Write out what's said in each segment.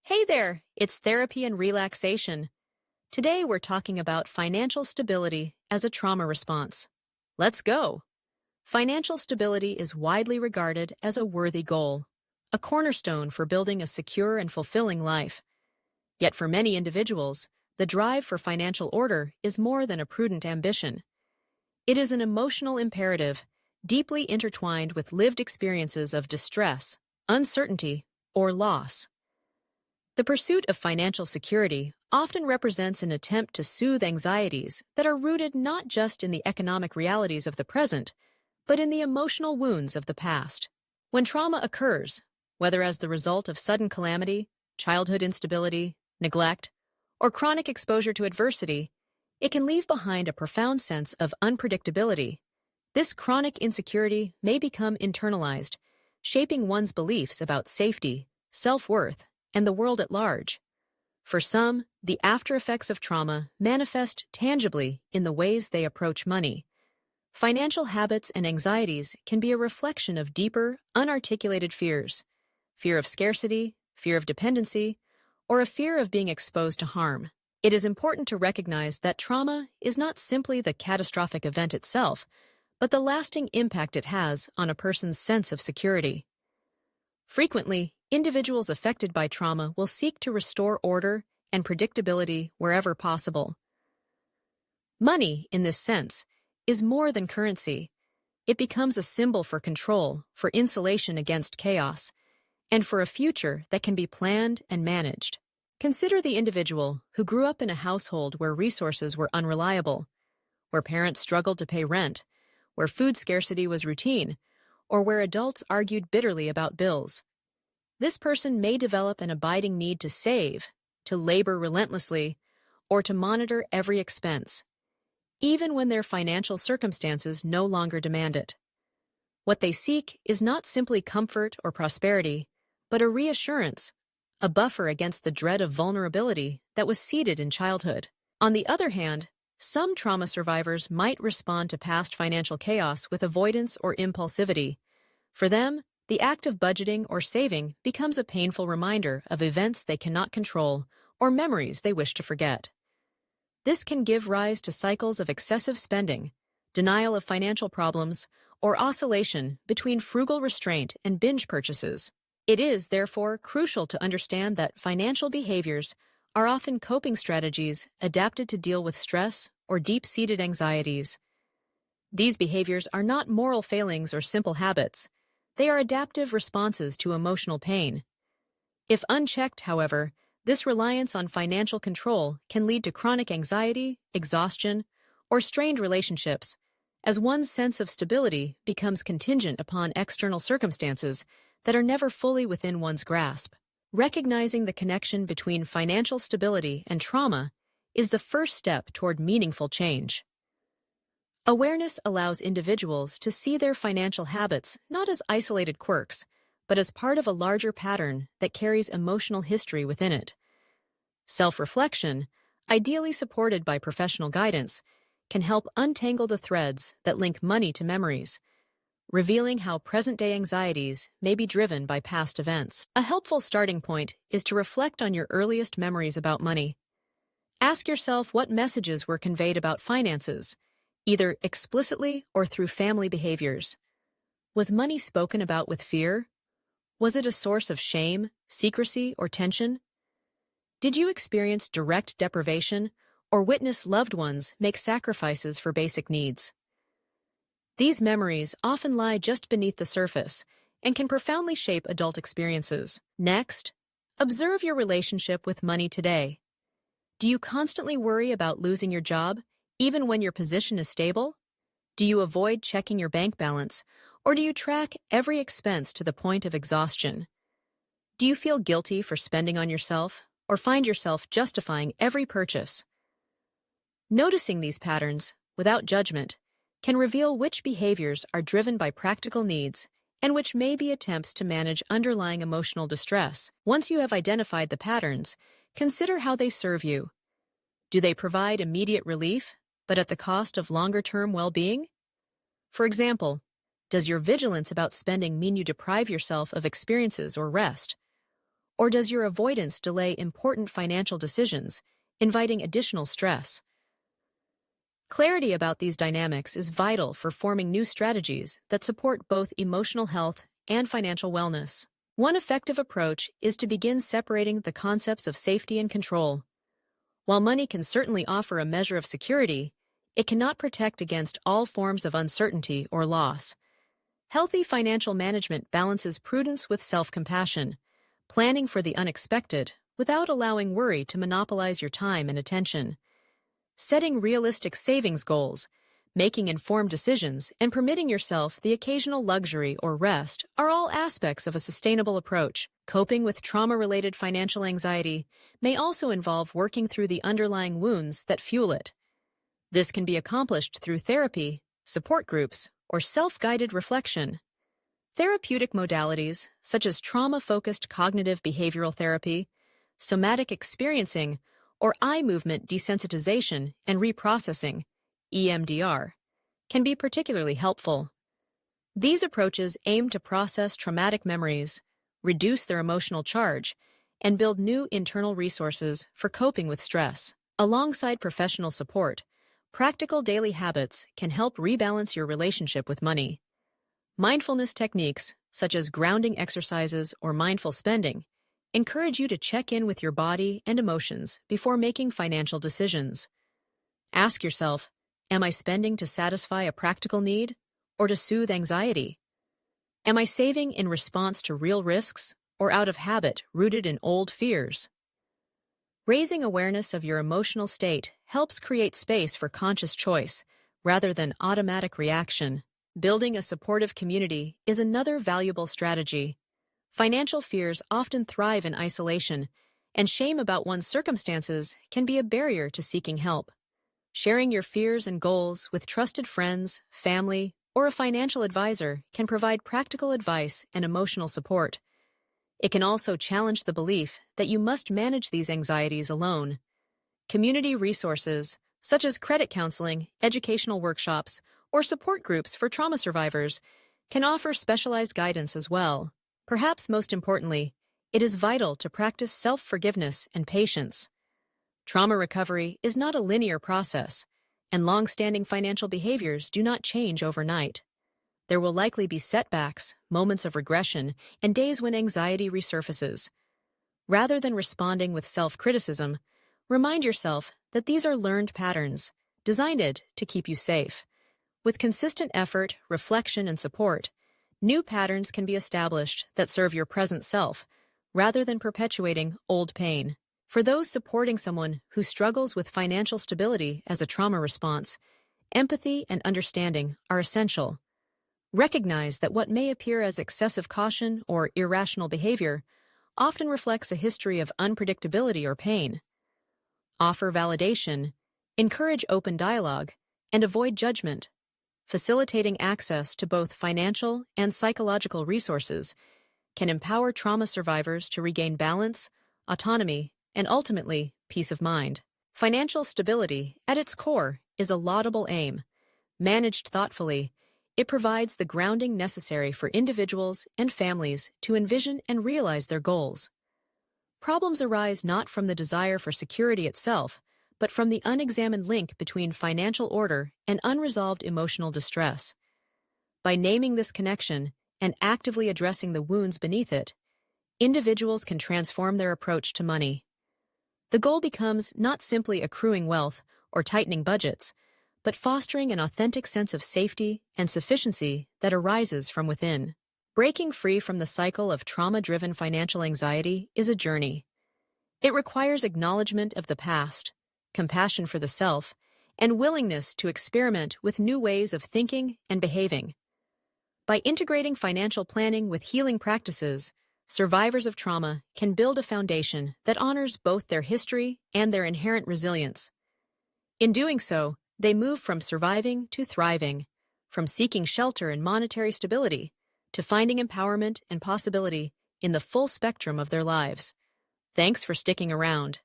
Hey there, it's therapy and relaxation. Today we're talking about financial stability as a trauma response. Let's go! Financial stability is widely regarded as a worthy goal, a cornerstone for building a secure and fulfilling life. Yet for many individuals, the drive for financial order is more than a prudent ambition. It is an emotional imperative, deeply intertwined with lived experiences of distress, uncertainty, or loss. The pursuit of financial security often represents an attempt to soothe anxieties that are rooted not just in the economic realities of the present, but in the emotional wounds of the past. When trauma occurs, whether as the result of sudden calamity, childhood instability, neglect, or chronic exposure to adversity, it can leave behind a profound sense of unpredictability. This chronic insecurity may become internalized, shaping one's beliefs about safety, self-worth, and the world at large. For some, the after-effects of trauma manifest tangibly in the ways they approach money. Financial habits and anxieties can be a reflection of deeper, unarticulated fears: fear of scarcity, fear of dependency, or a fear of being exposed to harm. It is important to recognize that trauma is not simply the catastrophic event itself, but the lasting impact it has on a person's sense of security. Frequently, individuals affected by trauma will seek to restore order and predictability wherever possible. Money, in this sense, is more than currency. It becomes a symbol for control, for insulation against chaos, and for a future that can be planned and managed. Consider the individual who grew up in a household where resources were unreliable, where parents struggled to pay rent, where food scarcity was routine, or where adults argued bitterly about bills. This person may develop an abiding need to save, to labor relentlessly, or to monitor every expense, even when their financial circumstances no longer demand it. What they seek is not simply comfort or prosperity, but a reassurance, a buffer against the dread of vulnerability that was seeded in childhood. On the other hand, some trauma survivors might respond to past financial chaos with avoidance or impulsivity. For them, the act of budgeting or saving becomes a painful reminder of events they cannot control or memories they wish to forget. This can give rise to cycles of excessive spending, denial of financial problems, or oscillation between frugal restraint and binge purchases. It is, therefore, crucial to understand that financial behaviors are often coping strategies adapted to deal with stress or deep-seated anxieties. These behaviors are not moral failings or simple habits. They are adaptive responses to emotional pain. If unchecked, however, this reliance on financial control can lead to chronic anxiety, exhaustion, or strained relationships, as one's sense of stability becomes contingent upon external circumstances that are never fully within one's grasp. Recognizing the connection between financial stability and trauma is the first step toward meaningful change. Awareness allows individuals to see their financial habits not as isolated quirks, but as part of a larger pattern that carries emotional history within it. Self-reflection, ideally supported by professional guidance, can help untangle the threads that link money to memories, revealing how present-day anxieties may be driven by past events. A helpful starting point is to reflect on your earliest memories about money. Ask yourself what messages were conveyed about finances, either explicitly or through family behaviors. Was money spoken about with fear? Was it a source of shame, secrecy, or tension? Did you experience direct deprivation or witness loved ones make sacrifices for basic needs? These memories often lie just beneath the surface and can profoundly shape adult experiences. Next, observe your relationship with money today. Do you constantly worry about losing your job, even when your position is stable? Do you avoid checking your bank balance, or do you track every expense to the point of exhaustion? Do you feel guilty for spending on yourself, or find yourself justifying every purchase? Noticing these patterns, without judgment, can reveal which behaviors are driven by practical needs and which may be attempts to manage underlying emotional distress. Once you have identified the patterns, consider how they serve you. Do they provide immediate relief, but at the cost of longer-term well-being? For example, does your vigilance about spending mean you deprive yourself of experiences or rest? Or does your avoidance delay important financial decisions, inviting additional stress? Clarity about these dynamics is vital for forming new strategies that support both emotional health and financial wellness. One effective approach is to begin separating the concepts of safety and control. While money can certainly offer a measure of security, it cannot protect against all forms of uncertainty or loss. Healthy financial management balances prudence with self-compassion, planning for the unexpected without allowing worry to monopolize your time and attention. Setting realistic savings goals, making informed decisions, and permitting yourself the occasional luxury or rest are all aspects of a sustainable approach. Coping with trauma-related financial anxiety may also involve working through the underlying wounds that fuel it. This can be accomplished through therapy, support groups, or self-guided reflection. Therapeutic modalities, such as trauma-focused cognitive behavioral therapy, somatic experiencing, or eye movement desensitization and reprocessing, EMDR, can be particularly helpful. These approaches aim to process traumatic memories, reduce their emotional charge, and build new internal resources for coping with stress. Alongside professional support, practical daily habits can help rebalance your relationship with money. Mindfulness techniques, such as grounding exercises or mindful spending, encourage you to check in with your body and emotions before making financial decisions. Ask yourself, am I spending to satisfy a practical need or to soothe anxiety? Am I saving in response to real risks or out of habit rooted in old fears? Raising awareness of your emotional state helps create space for conscious choice rather than automatic reaction. Building a supportive community is another valuable strategy. Financial fears often thrive in isolation, and shame about one's circumstances can be a barrier to seeking help. Sharing your fears and goals with trusted friends, family, or a financial advisor can provide practical advice and emotional support. It can also challenge the belief that you must manage these anxieties alone. Community resources, such as credit counseling, educational workshops, or support groups for trauma survivors, can offer specialized guidance as well. Perhaps most importantly, it is vital to practice self-forgiveness and patience. Trauma recovery is not a linear process, and long-standing financial behaviors do not change overnight. There will likely be setbacks, moments of regression, and days when anxiety resurfaces. Rather than responding with self-criticism, remind yourself that these are learned patterns, designed to keep you safe. With consistent effort, reflection, and support, new patterns can be established that serve your present self, rather than perpetuating old pain. For those supporting someone who struggles with financial stability as a trauma response, empathy and understanding are essential. Recognize that what may appear as excessive caution or irrational behavior often reflects a history of unpredictability or pain. Offer validation, encourage open dialogue, and avoid judgment. Facilitating access to both financial and psychological resources can empower trauma survivors to regain balance, autonomy, and ultimately, peace of mind. Financial stability, at its core, is a laudable aim. Managed thoughtfully, it provides the grounding necessary for individuals and families to envision and realize their goals. Problems arise not from the desire for security itself, but from the unexamined link between financial order and unresolved emotional distress. By naming this connection and actively addressing the wounds beneath it, individuals can transform their approach to money. The goal becomes not simply accruing wealth or tightening budgets, but fostering an authentic sense of safety and sufficiency that arises from within. Breaking free from the cycle of trauma-driven financial anxiety is a journey. It requires acknowledgement of the past, compassion for the self, and willingness to experiment with new ways of thinking and behaving. By integrating financial planning with healing practices, survivors of trauma can build a foundation that honors both their history and their inherent resilience. In doing so, they move from surviving to thriving, from seeking shelter and monetary stability to finding empowerment and possibility in the full spectrum of their lives. Thanks for sticking around.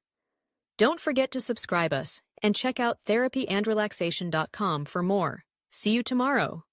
Don't forget to subscribe us and check out therapyandrelaxation.com for more. See you tomorrow.